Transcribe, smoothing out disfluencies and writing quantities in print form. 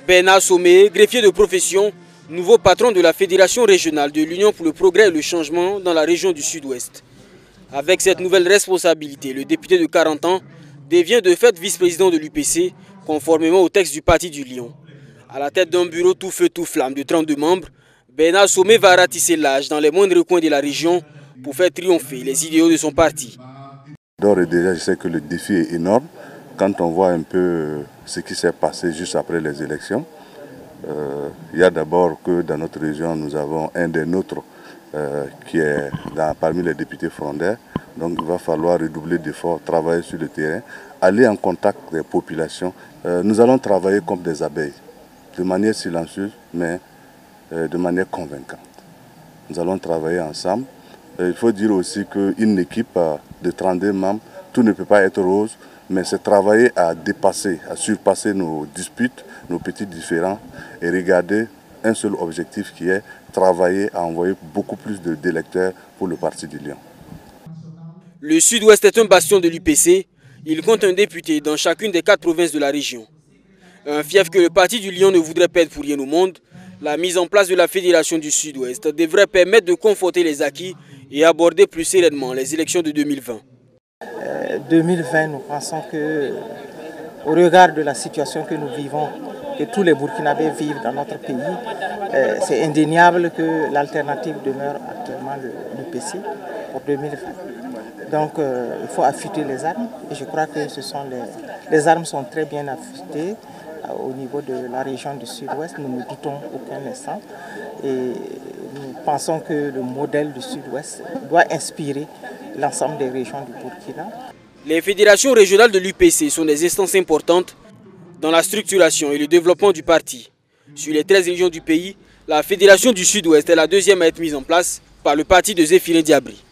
Bernard Somé, greffier de profession, nouveau patron de la Fédération régionale de l'Union pour le progrès et le changement dans la région du Sud-Ouest. Avec cette nouvelle responsabilité, le député de 40 ans devient de fait vice-président de l'UPC, conformément au texte du Parti du Lion. À la tête d'un bureau tout feu tout flamme de 32 membres, Bernard Somé va ratisser l'âge dans les moindres coins de la région pour faire triompher les idéaux de son parti. D'ores et déjà, je sais que le défi est énorme. Quand on voit un peu ce qui s'est passé juste après les élections, il y a d'abord que dans notre région, nous avons un des nôtres qui est parmi les députés frondaires. Donc il va falloir redoubler d'efforts, travailler sur le terrain, aller en contact des populations. Nous allons travailler comme des abeilles, de manière silencieuse, mais de manière convaincante. Nous allons travailler ensemble. Il faut dire aussi qu'une équipe de 32 membres, tout ne peut pas être rose, mais c'est travailler à dépasser, à surpasser nos disputes, nos petits différends et regarder un seul objectif qui est travailler à envoyer beaucoup plus d'électeurs pour le Parti du Lion. Le Sud-Ouest est un bastion de l'UPC. Il compte un député dans chacune des 4 provinces de la région. Un fief que le Parti du Lion ne voudrait perdre pour rien au monde. La mise en place de la Fédération du Sud-Ouest devrait permettre de conforter les acquis et aborder plus sereinement les élections de 2020. 2020, nous pensons que, au regard de la situation que nous vivons, que tous les Burkinabés vivent dans notre pays, c'est indéniable que l'alternative demeure actuellement l'UPC pour 2020. Donc il faut affûter les armes et je crois que les armes sont très bien affûtées au niveau de la région du Sud-Ouest. Nous ne doutons aucun instant et nous pensons que le modèle du Sud-Ouest doit inspirer l'ensemble des régions du Burkina. Les fédérations régionales de l'UPC sont des instances importantes dans la structuration et le développement du parti. Sur les 13 régions du pays, la Fédération du Sud-Ouest est la deuxième à être mise en place par le parti de Zéphirin Diabry.